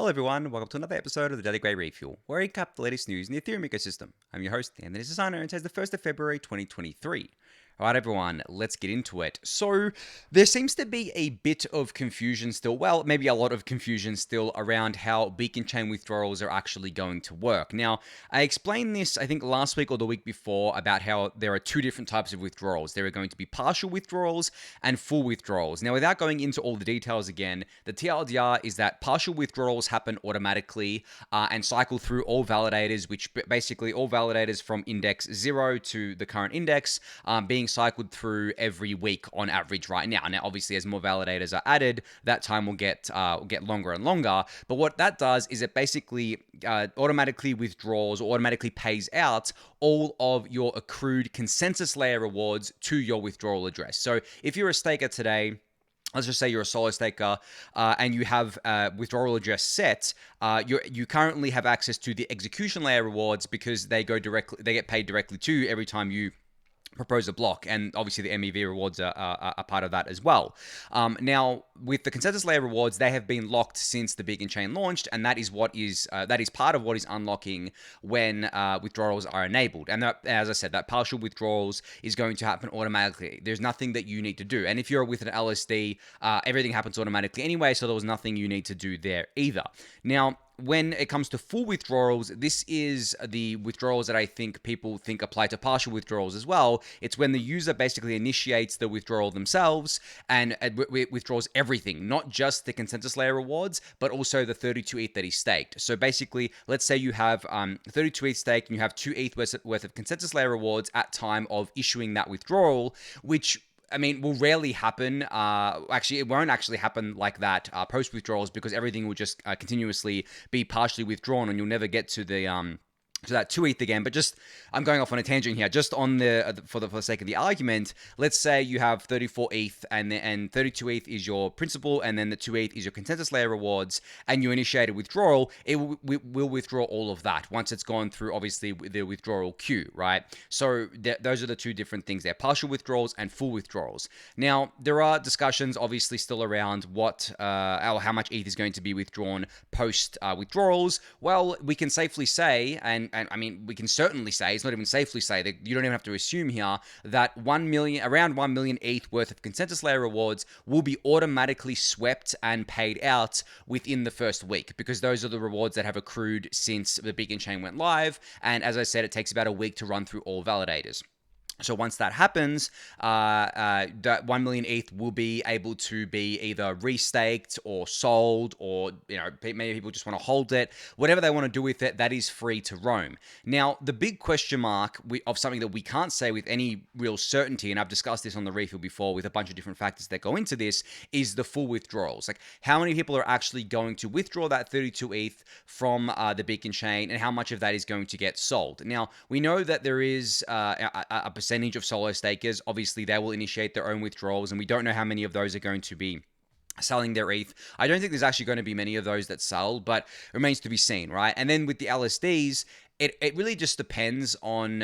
Hello everyone, welcome to another episode of the Daily Gwei Refuel, where I recap the latest news in the Ethereum ecosystem. I'm your host, Anthony Sassano, and today's the 1st of February 2023. Alright everyone, let's get into it. So, there seems to be a bit of confusion still, well, maybe a lot of confusion still around how beacon chain withdrawals are actually going to work. Now, I explained this, I think, last week or the week before about how there are two different types of withdrawals. There are going to be partial withdrawals and full withdrawals. Now, without going into all the details again, the TLDR is that partial withdrawals happen automatically and cycle through all validators, which basically all validators from index 0 to the current index being cycled through every week on average right now. Now, obviously, as more validators are added, that time will get longer and longer. But what that does is it basically automatically withdraws or automatically pays out all of your accrued consensus layer rewards to your withdrawal address. So if you're a staker today, let's just say you're a solo staker and you have withdrawal address set, you currently have access to the execution layer rewards because they get paid directly to you every time you propose a block, and obviously the MEV rewards are part of that as well. Now, with the consensus layer rewards, they have been locked since the beacon chain launched, and that is part of what is unlocking when withdrawals are enabled. And that, as I said, that partial withdrawals is going to happen automatically. There's nothing that you need to do, and if you're with an LSD, everything happens automatically anyway, so there was nothing you need to do there either. Now, when it comes to full withdrawals, this is the withdrawals that I think people think apply to partial withdrawals as well. It's when the user basically initiates the withdrawal themselves and withdraws everything, not just the consensus layer rewards, but also the 32 ETH that is staked. So basically, let's say you have 32 ETH staked and you have 2 ETH worth of consensus layer rewards at time of issuing that withdrawal, which will rarely happen. Actually, it won't actually happen like that post withdrawals because everything will just continuously be partially withdrawn, and you'll never get to the to that 2 ETH again. But just, I'm going off on a tangent here. Just on for the sake of the argument, let's say you have 34 ETH and 32 ETH is your principal, and then the 2 ETH is your consensus layer rewards, and you initiate a withdrawal. It will withdraw all of that once it's gone through, obviously, the withdrawal queue, right? So those are the two different things there: partial withdrawals and full withdrawals. Now, there are discussions, obviously, still around what how much ETH is going to be withdrawn post withdrawals. Well, we can safely say, and we can certainly say, it's not even safely say, that you don't even have to assume here, that around 1 million ETH worth of consensus layer rewards will be automatically swept and paid out within the first week, because those are the rewards that have accrued since the beacon chain went live. And as I said, it takes about a week to run through all validators. So once that happens, that 1 million ETH will be able to be either restaked or sold, or maybe people just want to hold it. Whatever they want to do with it, that is free to roam. Now, the big question mark of something that we can't say with any real certainty, and I've discussed this on the refill before with a bunch of different factors that go into this, is the full withdrawals. Like, how many people are actually going to withdraw that 32 ETH from the beacon chain, and how much of that is going to get sold? Now, we know that there is a percentage of solo stakers. Obviously, they will initiate their own withdrawals, and we don't know how many of those are going to be selling their ETH. I don't think there's actually going to be many of those that sell, but it remains to be seen, right? And then with the LSDs, it really just depends on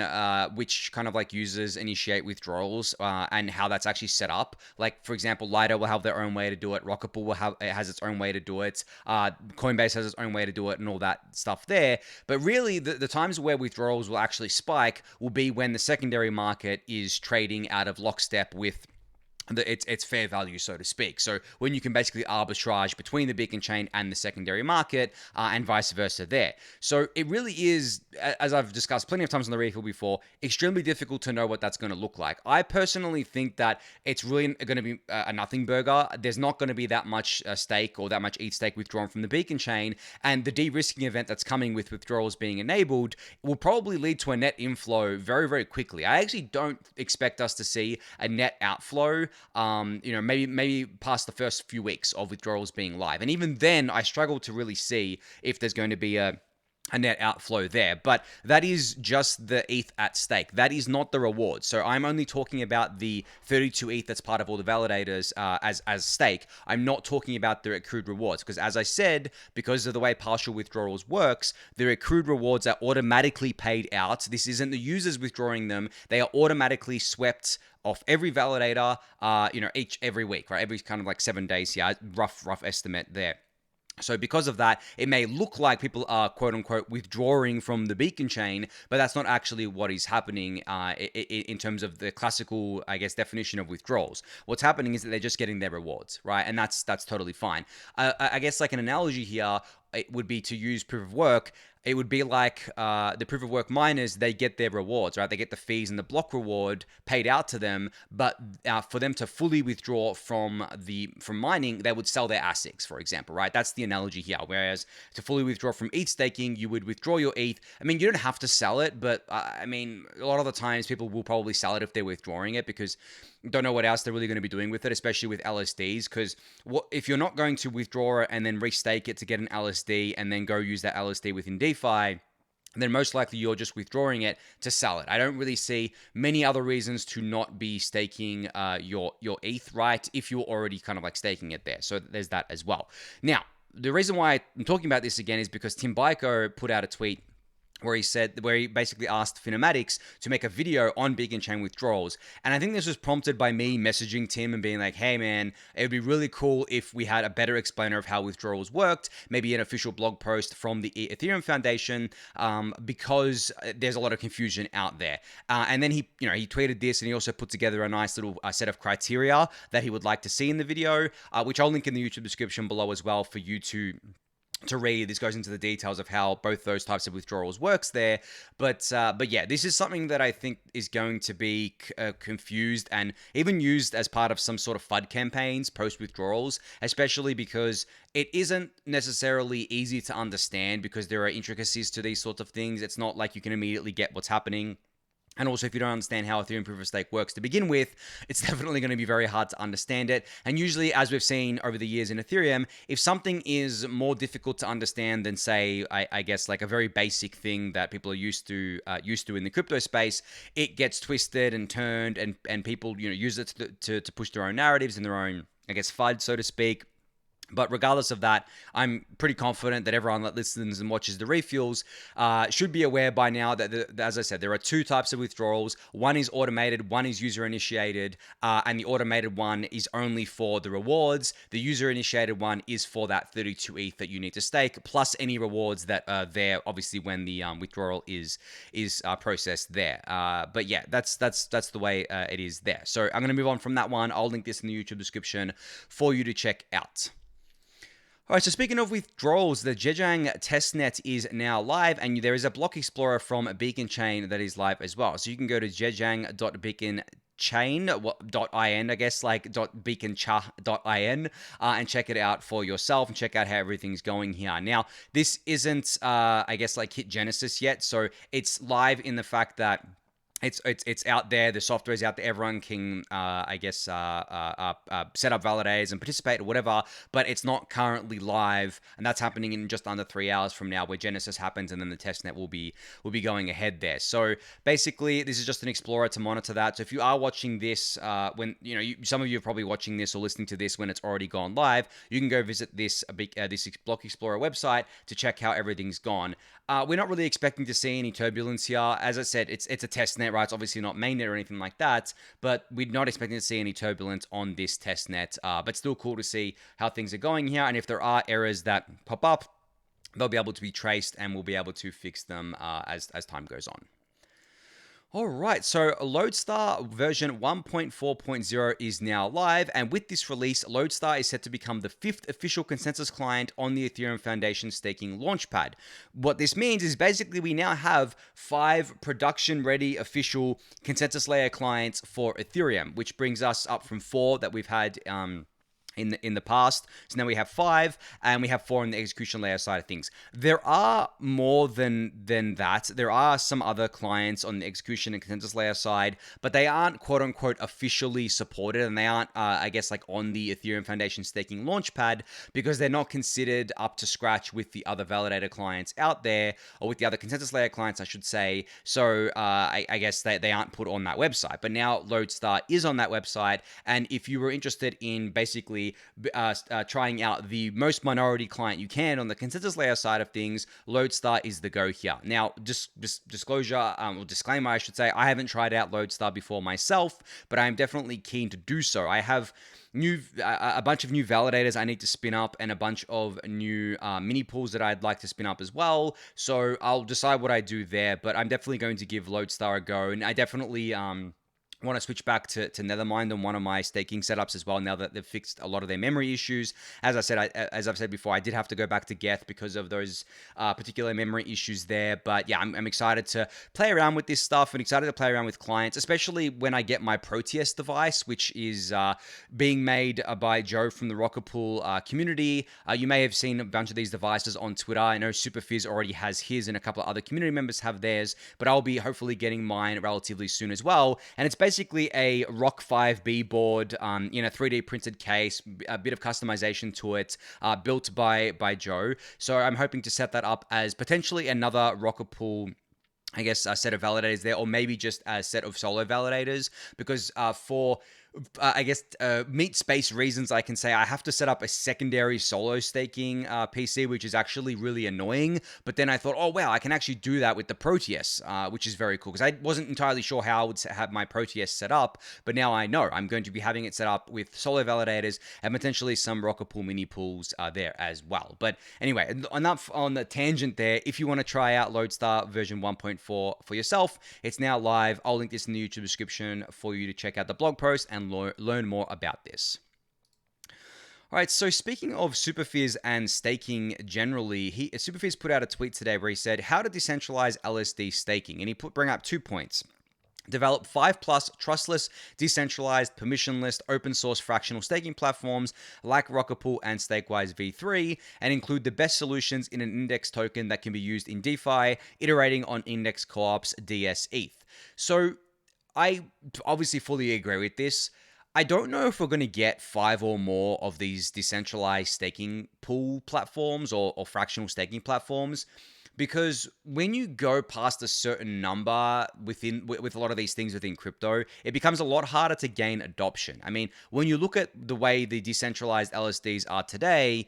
which kind of like users initiate withdrawals and how that's actually set up. Like, for example, Lyra will have their own way to do it. Rocketpool has its own way to do it. Coinbase has its own way to do it, and all that stuff there. But really, the times where withdrawals will actually spike will be when the secondary market is trading out of lockstep with its fair value, so to speak. So when you can basically arbitrage between the beacon chain and the secondary market and vice versa there. So it really is, as I've discussed plenty of times on the refill before, extremely difficult to know what that's going to look like. I personally think that it's really going to be a nothing burger. There's not going to be that much stake or that much ETH stake withdrawn from the beacon chain, and the de-risking event that's coming with withdrawals being enabled will probably lead to a net inflow very, very quickly. I actually don't expect us to see a net outflow maybe past the first few weeks of withdrawals being live. And even then, I struggle to really see if there's going to be a net outflow there. But that is just the ETH at stake. That is not the reward. So I'm only talking about the 32 ETH that's part of all the validators as stake. I'm not talking about the accrued rewards, because as I said, because of the way partial withdrawals works, the accrued rewards are automatically paid out. This isn't the users withdrawing them. They are automatically swept off every validator, every week, right? Every kind of like 7 days here, rough estimate there. So because of that, it may look like people are quote unquote withdrawing from the beacon chain, but that's not actually what is happening in terms of the classical, I guess, definition of withdrawals. What's happening is that they're just getting their rewards, right? And that's totally fine. I guess like an analogy here, it would be to use proof of work. It would be like the proof of work miners, they get their rewards, right? They get the fees and the block reward paid out to them, but for them to fully withdraw from mining, they would sell their ASICs, for example, right? That's the analogy here. Whereas to fully withdraw from ETH staking, you would withdraw your ETH. I mean, you don't have to sell it, but I mean, a lot of the times people will probably sell it if they're withdrawing it because don't know what else they're really going to be doing with it, especially with LSDs. Because if you're not going to withdraw it and then restake it to get an LSD and then go use that LSD within DeFi, then most likely you're just withdrawing it to sell it. I don't really see many other reasons to not be staking your ETH, right? If you're already kind of like staking it there. So there's that as well. Now, the reason why I'm talking about this again is because Tim Biko put out a tweet where he basically asked Finomatics to make a video on beacon chain withdrawals. And I think this was prompted by me messaging Tim and being like, hey man, it would be really cool if we had a better explainer of how withdrawals worked, maybe an official blog post from the Ethereum Foundation, because there's a lot of confusion out there. And then he tweeted this, and he also put together a nice little set of criteria that he would like to see in the video, which I'll link in the YouTube description below as well for you to read. This goes into the details of how both those types of withdrawals works there. But yeah, this is something that I think is going to be confused and even used as part of some sort of FUD campaigns post withdrawals, especially because it isn't necessarily easy to understand because there are intricacies to these sorts of things. It's not like you can immediately get what's happening. And also, if you don't understand how Ethereum Proof of Stake works to begin with, it's definitely going to be very hard to understand it. And usually, as we've seen over the years in Ethereum, if something is more difficult to understand than, say, I guess like a very basic thing that people are used to in the crypto space, it gets twisted and turned, and people use it to push their own narratives and their own, I guess, FUD, so to speak. But regardless of that, I'm pretty confident that everyone that listens and watches the refuels should be aware by now that, as I said, there are two types of withdrawals. One is automated, one is user-initiated, and the automated one is only for the rewards. The user-initiated one is for that 32 ETH that you need to stake, plus any rewards that are there, obviously, when the withdrawal is processed there. But yeah, that's the way it is there. So I'm going to move on from that one. I'll link this in the YouTube description for you to check out. All right, so speaking of withdrawals, the Zhejiang testnet is now live, and there is a block explorer from Beacon Chain that is live as well. So you can go to zhejiang.beaconchain.in, I guess, like .beaconcha.in, and check it out for yourself and check out how everything's going here. Now, this isn't, I guess, like hit Genesis yet, so it's live in the fact that it's out there. The software is out there. Everyone can, I guess, set up validators and participate or whatever. But it's not currently live, and that's happening in just under 3 hours from now, where Genesis happens, and then the testnet will be going ahead there. So basically, this is just an explorer to monitor that. So if you are watching this, when some of you are probably watching this or listening to this when it's already gone live, you can go visit this block explorer website to check how everything's gone. We're not really expecting to see any turbulence here. As I said, it's a testnet, right? It's obviously not mainnet or anything like that, but we're not expecting to see any turbulence on this testnet. But still cool to see how things are going here, and if there are errors that pop up, they'll be able to be traced, and we'll be able to fix them as time goes on. All right, so Lodestar version 1.4.0 is now live, and with this release, Lodestar is set to become the 5th official consensus client on the Ethereum Foundation staking launchpad. What this means is basically we now have 5 production-ready official consensus layer clients for Ethereum, which brings us up from 4 that we've had in the past. So now we have 5, and we have 4 on the execution layer side of things. There are more than that. There are some other clients on the execution and consensus layer side, but they aren't quote unquote officially supported, and they aren't, I guess, like on the Ethereum Foundation staking launchpad because they're not considered up to scratch with the other validator clients out there, or with the other consensus layer clients, I should say. So I guess they aren't put on that website. But now Lodestar is on that website, and if you were interested in basically basically trying out the most minority client you can on the consensus layer side of things, Lodestar is the go here. Now, just disclosure or disclaimer, I should say, I haven't tried out Lodestar before myself, but I'm definitely keen to do so. I have a bunch of new validators I need to spin up and a bunch of new mini pools that I'd like to spin up as well. So I'll decide what I do there, but I'm definitely going to give Lodestar a go, and I definitely want to switch back to Nethermind on one of my staking setups as well, now that they've fixed a lot of their memory issues. As I've said before, I did have to go back to Geth because of those particular memory issues there. But yeah, I'm excited to play around with this stuff and excited to play around with clients, especially when I get my Proteus device, which is being made by Joe from the Rocket Pool community. You may have seen a bunch of these devices on Twitter. I know Superfizz already has his and a couple of other community members have theirs, but I'll be hopefully getting mine relatively soon as well. And it's basically a Rock 5B board in a 3D printed case, a bit of customization to it, built by Joe. So I'm hoping to set that up as potentially another Rocket Pool, I guess, a set of validators there, or maybe just a set of solo validators, because for meat space reasons, I can say I have to set up a secondary solo staking PC, which is actually really annoying. But then I thought, oh wow, I can actually do that with the Proteus, which is very cool, because I wasn't entirely sure how I would have my Proteus set up, but now I know I'm going to be having it set up with solo validators and potentially some Rocket Pool mini pools there as well. But anyway, enough on the tangent there. If you want to try out Lodestar version 1.4 for yourself, it's now live. I'll link this in the YouTube description for you to check out the blog post and learn more about this. All right, so speaking of Superfizz and staking generally, Superfizz put out a tweet today where he said how to decentralize LSD staking, and he bring up 2 points. Develop 5+ trustless, decentralized, permissionless, open source fractional staking platforms like Rocket Pool and Stakewise v3, and include the best solutions in an index token that can be used in DeFi, iterating on index co-ops DS-ETH. So I obviously fully agree with this. I don't know if we're going to get 5 or more of these decentralized staking pool platforms or fractional staking platforms, because when you go past a certain number with a lot of these things within crypto, it becomes a lot harder to gain adoption. I mean, when you look at the way the decentralized LSDs are today,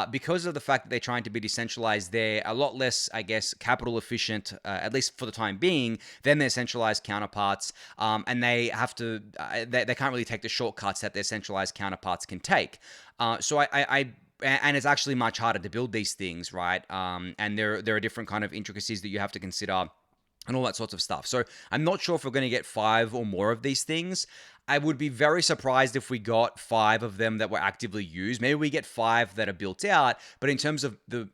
because of the fact that they're trying to be decentralized, they're a lot less, I guess, capital efficient, at least for the time being, than their centralized counterparts. And they have to, they can't really take the shortcuts that their centralized counterparts can take. So and it's actually much harder to build these things, right? And there are different kind of intricacies that you have to consider and all that sorts of stuff. So I'm not sure if we're going to get 5 or more of these things. I would be very surprised if we got 5 of them that were actively used. Maybe we get 5 that are built out, but in terms of the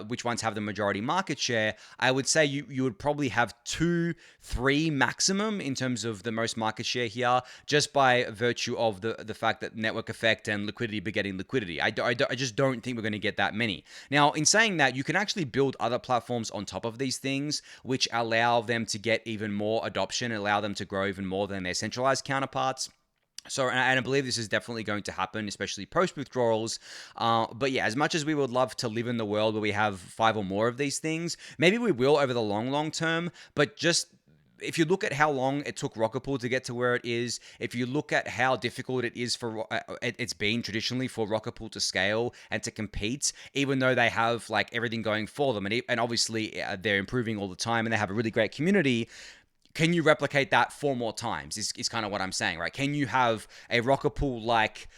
which ones have the majority market share, I would say you would probably have 2, 3 maximum in terms of the most market share here, just by virtue of the fact that network effect and liquidity begetting liquidity. I just don't think we're going to get that many. Now, in saying that, you can actually build other platforms on top of these things, which allow them to get even more adoption, allow them to grow even more than their centralized counterparts. So, and I believe this is definitely going to happen, especially post-withdrawals. But yeah, as much as we would love to live in the world where we have 5 or more of these things, maybe we will over the long term, but just if you look at how long it took Rocket Pool to get to where it is, if you look at how difficult it is for it's been traditionally for Rocket Pool to scale and to compete, even though they have like everything going for them, and obviously they're improving all the time and they have a really great community. Can you replicate that 4 more times is kind of what I'm saying, right? Can you have a Rocket Pool-like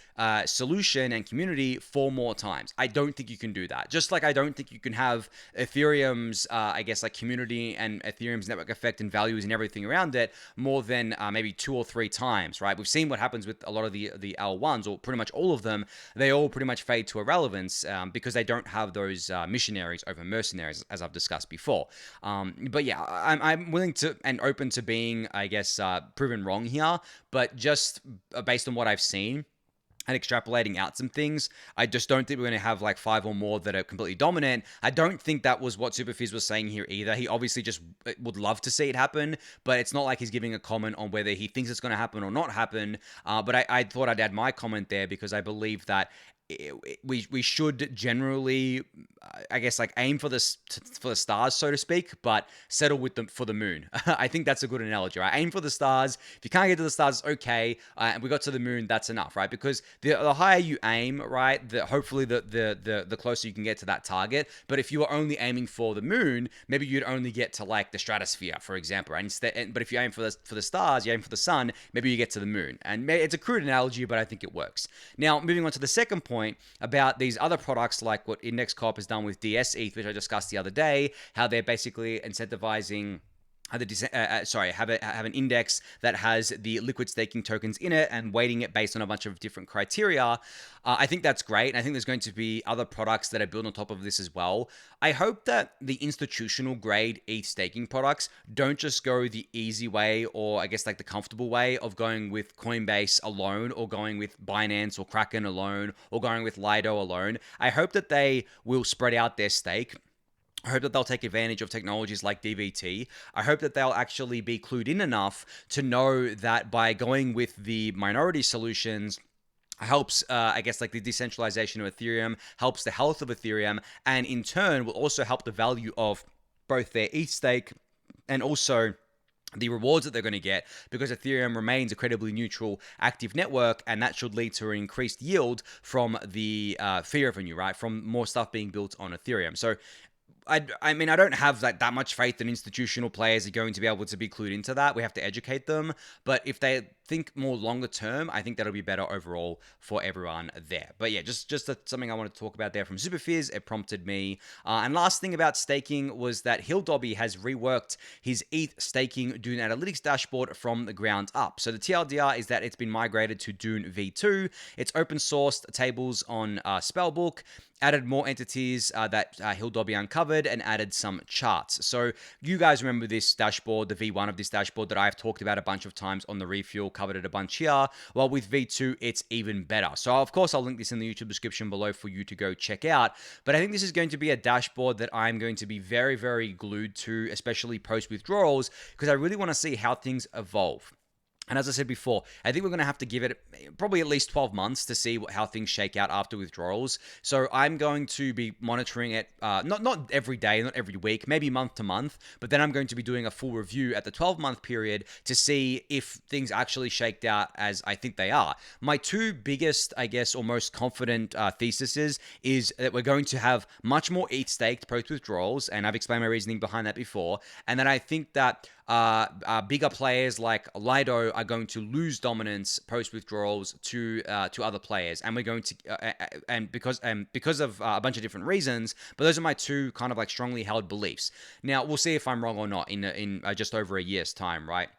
solution and community 4 more times? I don't think you can do that. Just like I don't think you can have Ethereum's, I guess, like community and Ethereum's network effect and values and everything around it more than maybe 2 or 3 times, right? We've seen what happens with a lot of the L1s, or pretty much all of them. They all pretty much fade to irrelevance because they don't have those missionaries over mercenaries, as I've discussed before. But yeah, I'm willing to and open to being, I guess, proven wrong here, but just based on what I've seen and extrapolating out some things, I just don't think we're going to have like 5 or more that are completely dominant. I don't think that was what Superfizz was saying here either. He obviously just would love to see it happen, but it's not like he's giving a comment on whether he thinks it's going to happen or not happen. But I thought I'd add my comment there because I believe that we should generally, I guess, like aim for the stars, so to speak, but settle with them for the moon. I think that's a good analogy, right? Aim for the stars. If you can't get to the stars, okay. And we got to the moon, that's enough, right? Because the higher you aim, right, hopefully the closer you can get to that target. But if you were only aiming for the moon, maybe you'd only get to like the stratosphere, for example, right? But if you aim for the stars, you aim for the sun, maybe you get to the moon. And it's a crude analogy, but I think it works. Now, moving on to the second point about these other products, like what Index Corp has done with DS ETH, which I discussed the other day, how they're basically incentivizing have an index that has the liquid staking tokens in it and weighting it based on a bunch of different criteria. I think that's great. And I think there's going to be other products that are built on top of this as well. I hope that the institutional grade ETH staking products don't just go the easy way, or I guess like the comfortable way of going with Coinbase alone, or going with Binance or Kraken alone, or going with Lido alone. I hope that they will spread out their stake. I hope that they'll take advantage of technologies like DVT. I hope that they'll actually be clued in enough to know that by going with the minority solutions helps, I guess, like the decentralization of Ethereum, helps the health of Ethereum, and in turn will also help the value of both their ETH stake and also the rewards that they're going to get, because Ethereum remains a credibly neutral active network, and that should lead to an increased yield from the fee revenue, right? From more stuff being built on Ethereum. So I mean, I don't have like that much faith that institutional players are going to be able to be clued into that. We have to educate them. But if they think more longer term, I think that'll be better overall for everyone there. But yeah, just something I want to talk about there from Superfizz. It prompted me. And last thing about staking was that Hill Dobby has reworked his ETH Staking Dune Analytics dashboard from the ground up. So the TLDR is that it's been migrated to Dune V2. It's open sourced tables on Spellbook, added more entities that Hill Dobby uncovered, and added some charts. So you guys remember this dashboard, the V1 of this dashboard that I've talked about a bunch of times on the Refuel, covered it a bunch here. Well, with V2, it's even better. So of course, I'll link this in the YouTube description below for you to go check out. But I think this is going to be a dashboard that I'm going to be very, very glued to, especially post withdrawals, because I really want to see how things evolve. And as I said before, I think we're going to have to give it probably at least 12 months to see how things shake out after withdrawals. So I'm going to be monitoring it, not every day, not every week, maybe month to month, but then I'm going to be doing a full review at the 12-month period to see if things actually shaked out as I think they are. My two biggest, I guess, or most confident theses is that we're going to have much more ETH staked post-withdrawals, and I've explained my reasoning behind that before, and then I think that bigger players like Lido are going to lose dominance post withdrawals to other players, and we're going to and because of a bunch of different reasons. But those are my two kind of like strongly held beliefs. Now we'll see if I'm wrong or not in just over a year's time, right?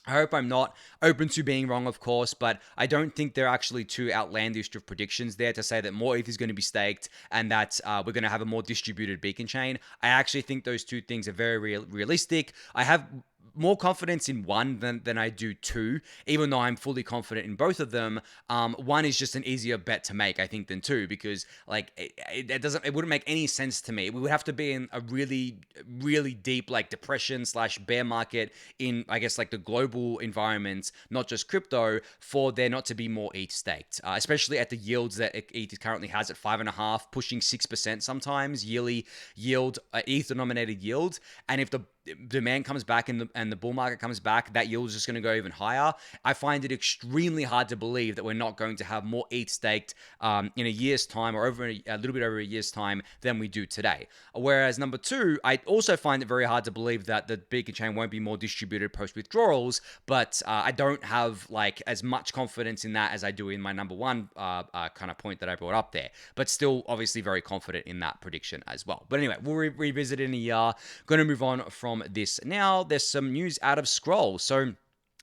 I hope I'm not open to being wrong, of course, but I don't think there are actually too outlandish of predictions there to say that more ETH is going to be staked and that we're going to have a more distributed beacon chain. I actually think those two things are very realistic. I have more confidence in one than I do two, even though I'm fully confident in both of them. One is just an easier bet to make, I think, than two, because like it wouldn't make any sense to me. We would have to be in a really, really deep like depression / bear market in, I guess, like the global environment, not just crypto, for there not to be more ETH staked, especially at the yields that ETH currently has at 5.5%, pushing 6% sometimes yearly yield, ETH denominated yield. And if the demand comes back and the bull market comes back, that yield is just going to go even higher. I find it extremely hard to believe that we're not going to have more ETH staked in a year's time, or over a little bit over a year's time, than we do today. Whereas number two, I also find it very hard to believe that the beacon chain won't be more distributed post withdrawals, but I don't have like as much confidence in that as I do in my number one kind of point that I brought up there, but still obviously very confident in that prediction as well. But anyway, we'll revisit in a year. Going to move on from this now. There's some news out of Scroll. So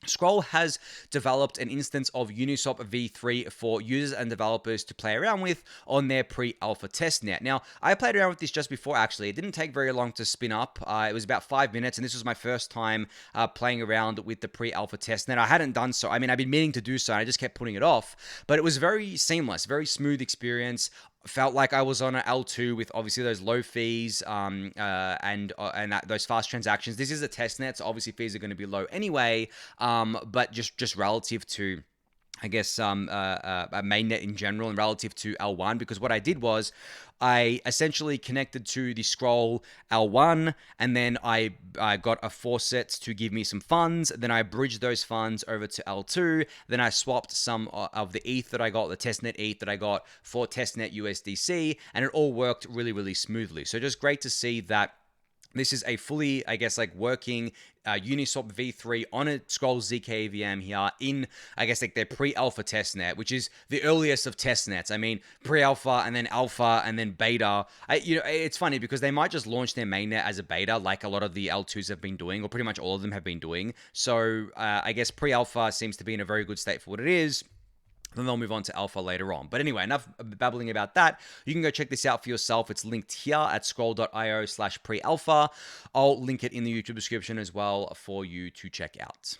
Scroll has developed an instance of Uniswap v3 for users and developers to play around with on their pre-alpha testnet. Now, I played around with this just before, actually. It didn't take very long to spin up. It was about 5 minutes, and this was my first time playing around with the pre-alpha testnet. I hadn't done so. I mean, I've been meaning to do so, and I just kept putting it off. But it was very seamless, very smooth experience. Felt like I was on an L2 with obviously those low fees and those fast transactions. This is a test net, so obviously fees are going to be low anyway, but just relative to I guess a mainnet in general and relative to L1, because what I did was I essentially connected to the scroll L1, and then I got a faucet to give me some funds. Then I bridged those funds over to L2. Then I swapped some of the ETH that I got, the testnet ETH that I got, for testnet USDC, and it all worked really, really smoothly. So just great to see that this is a fully, I guess, like working Uniswap v3 on a Scroll ZK VM here in, I guess, like their pre-alpha testnet, which is the earliest of testnets. I mean, pre-alpha and then alpha and then beta. It's funny because they might just launch their mainnet as a beta, like a lot of the L2s have been doing, or pretty much all of them have been doing. So I guess pre-alpha seems to be in a very good state for what it is. Then they'll move on to alpha later on. But anyway, enough babbling about that. You can go check this out for yourself. It's linked here at scroll.io/pre-alpha. I'll link it in the YouTube description as well for you to check out.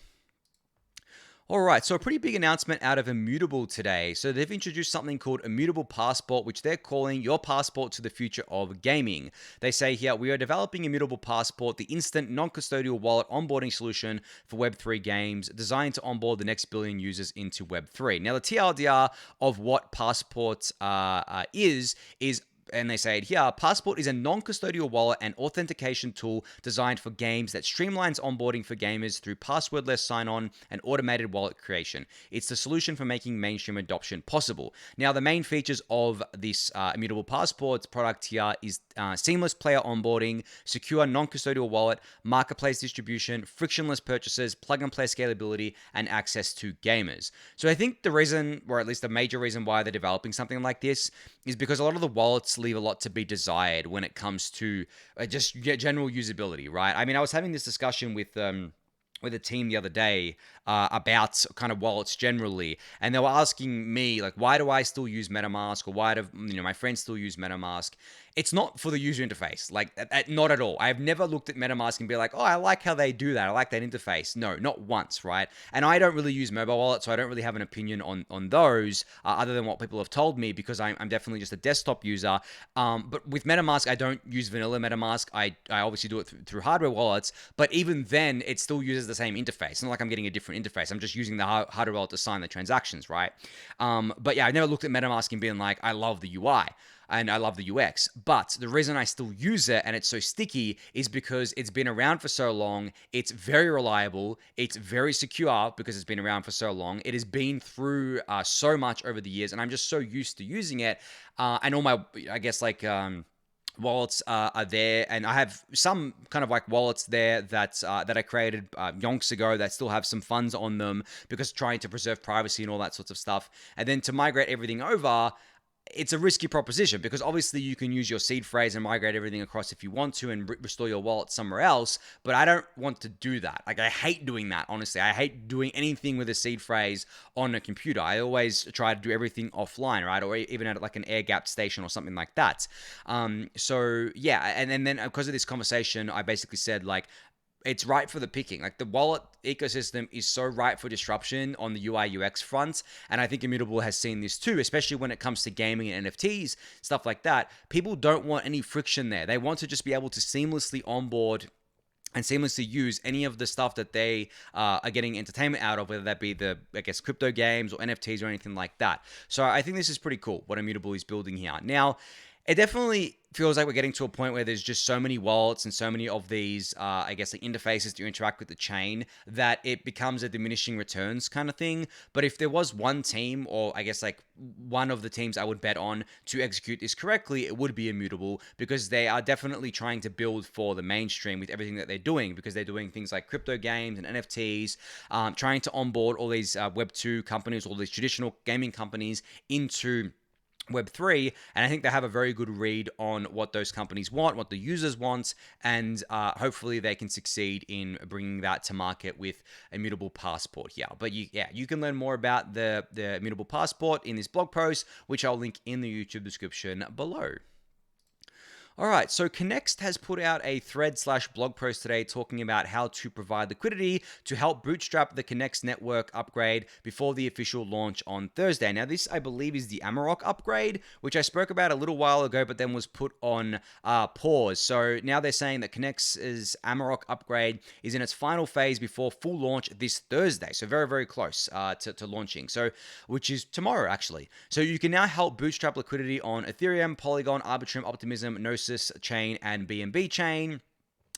All right, so a pretty big announcement out of Immutable today. So they've introduced something called Immutable Passport, which they're calling your passport to the future of gaming. They say here, we are developing Immutable Passport, the instant non-custodial wallet onboarding solution for Web3 games, designed to onboard the next billion users into Web3. Now, the TLDR of what Passport is and they say it here, Passport is a non-custodial wallet and authentication tool designed for games that streamlines onboarding for gamers through passwordless sign-on and automated wallet creation. It's the solution for making mainstream adoption possible. Now, the main features of this Immutable Passport product here is seamless player onboarding, secure non-custodial wallet, marketplace distribution, frictionless purchases, plug-and-play scalability, and access to gamers. So I think the reason, or at least the major reason why they're developing something like this is because a lot of the wallets leave a lot to be desired when it comes to just general usability, right? I mean, I was having this discussion with a team the other day about kind of wallets generally, and they were asking me, like, why do I still use MetaMask, or why do my friends still use MetaMask? It's not for the user interface, like not at all. I've never looked at MetaMask and be like, oh, I like how they do that. I like that interface. No, not once, right? And I don't really use mobile wallets, so I don't really have an opinion on those other than what people have told me, because I'm definitely just a desktop user. But with MetaMask, I don't use vanilla MetaMask. I obviously do it through hardware wallets, but even then, it still uses the same interface. It's not like I'm getting a different interface. I'm just using the hardware wallet to sign the transactions, right? But yeah, I've never looked at MetaMask and been like, I love the UI. And I love the UX. But the reason I still use it and it's so sticky is because it's been around for so long. It's very reliable. It's very secure because it's been around for so long. It has been through so much over the years, and I'm just so used to using it. And all my, I guess, like, wallets are there, and I have some kind of like wallets there that I created yonks ago that still have some funds on them, because trying to preserve privacy and all that sorts of stuff. And then to migrate everything over, it's a risky proposition, because obviously you can use your seed phrase and migrate everything across if you want to and restore your wallet somewhere else, but I don't want to do that. Like, I hate doing that, honestly. I hate doing anything with a seed phrase on a computer. I always try to do everything offline, right? Or even at like an air-gapped station or something like that. So yeah, and then because of this conversation, I basically said, like, it's right for the picking. Like, the wallet ecosystem is so ripe for disruption on the UI UX front. And I think Immutable has seen this too, especially when it comes to gaming and NFTs, stuff like that. People don't want any friction there. They want to just be able to seamlessly onboard and seamlessly use any of the stuff that they are getting entertainment out of, whether that be the, I guess, crypto games or NFTs or anything like that. So I think this is pretty cool, what Immutable is building here. Now, it definitely feels like we're getting to a point where there's just so many wallets and so many of these, I guess, like interfaces to interact with the chain, that it becomes a diminishing returns kind of thing. But if there was one team, or I guess like one of the teams I would bet on to execute this correctly, it would be Immutable, because they are definitely trying to build for the mainstream with everything that they're doing, because they're doing things like crypto games and NFTs, trying to onboard all these Web2 companies, all these traditional gaming companies into Web3, and I think they have a very good read on what those companies want, what the users want, and hopefully they can succeed in bringing that to market with Immutable Passport here. But you can learn more about the Immutable Passport in this blog post, which I'll link in the YouTube description below. All right, so Connext has put out a thread/blog post today talking about how to provide liquidity to help bootstrap the Connext network upgrade before the official launch on Thursday. Now, this, I believe, is the Amarok upgrade, which I spoke about a little while ago, but then was put on pause. So now they're saying that Connext's Amarok upgrade is in its final phase before full launch this Thursday. So very, very close to launching. So, which is tomorrow, actually. So you can now help bootstrap liquidity on Ethereum, Polygon, Arbitrum, Optimism, Gnosis chain, and BNB chain.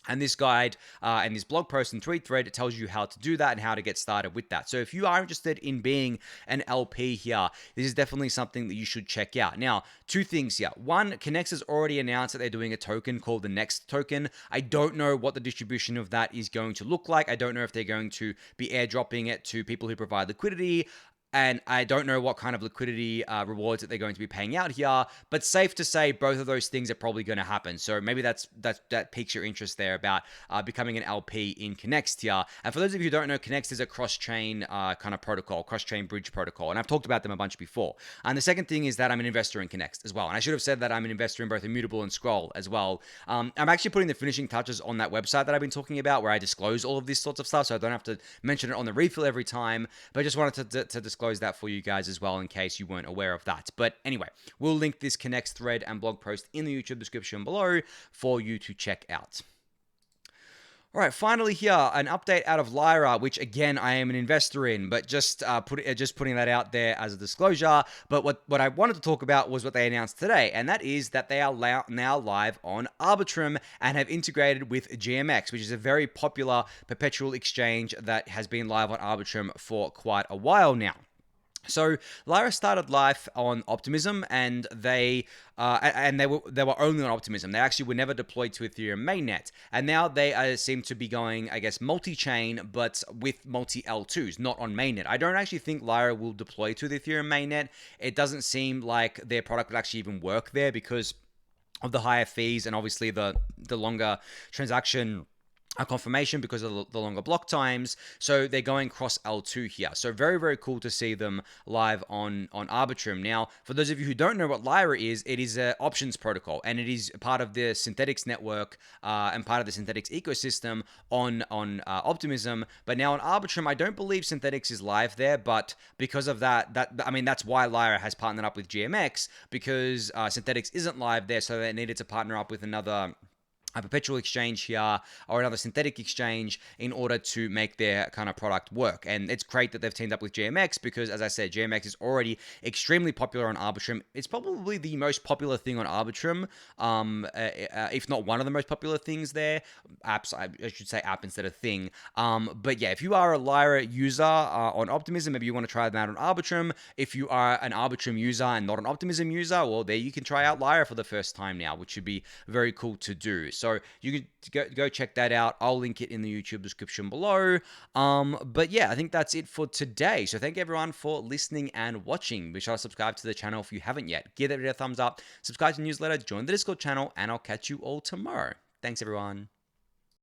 And this guide and this blog post and tweet thread, it tells you how to do that and how to get started with that. So if you are interested in being an LP here, this is definitely something that you should check out. Now, two things here. One, Connext has already announced that they're doing a token called the Next token. I don't know what the distribution of that is going to look like. I don't know if they're going to be airdropping it to people who provide liquidity. And I don't know what kind of liquidity rewards that they're going to be paying out here, but safe to say both of those things are probably going to happen. So maybe that piques your interest there about becoming an LP in Connext here. And for those of you who don't know, Connext is a cross-chain kind of protocol, cross-chain bridge protocol, and I've talked about them a bunch before. And the second thing is that I'm an investor in Connext as well. And I should have said that I'm an investor in both Immutable and Scroll as well. I'm actually putting the finishing touches on that website that I've been talking about, where I disclose all of this sorts of stuff, so I don't have to mention it on the refill every time. But I just wanted to disclose that for you guys as well in case you weren't aware of that. But anyway, we'll link this Connext thread and blog post in the YouTube description below for you to check out. All right, finally here, an update out of Lyra, which again, I am an investor in, but just putting that out there as a disclosure. But what I wanted to talk about was what they announced today, and that is that they are now live on Arbitrum and have integrated with GMX, which is a very popular perpetual exchange that has been live on Arbitrum for quite a while now. So Lyra started life on Optimism, and they were only on Optimism. They actually were never deployed to Ethereum mainnet, and now they seem to be going, I guess, multi-chain, but with multi-L2s, not on mainnet. I don't actually think Lyra will deploy to the Ethereum mainnet. It doesn't seem like their product would actually even work there because of the higher fees and obviously the longer transaction confirmation because of the longer block times. So they're going cross L2 here. So very, very cool to see them live on Arbitrum. Now, for those of you who don't know what Lyra is, it is an options protocol, and it is part of the Synthetics network and part of the Synthetics ecosystem on Optimism. But now on Arbitrum, I don't believe Synthetics is live there, but because of that's why Lyra has partnered up with GMX, because Synthetics isn't live there, so they needed to partner up with a perpetual exchange here or another synthetic exchange in order to make their kind of product work. And it's great that they've teamed up with GMX because, as I said, GMX is already extremely popular on Arbitrum. It's probably the most popular thing on Arbitrum, if not one of the most popular things there. Apps, I should say app instead of thing. But yeah, if you are a Lyra user on Optimism, maybe you want to try them out on Arbitrum. If you are an Arbitrum user and not an Optimism user, well, there you can try out Lyra for the first time now, which should be very cool to do. So you can go check that out. I'll link it in the YouTube description below. But yeah, I think that's it for today. So thank you everyone for listening and watching. Be sure to subscribe to the channel if you haven't yet. Give that video a thumbs up, subscribe to the newsletter, join the Discord channel, and I'll catch you all tomorrow. Thanks everyone.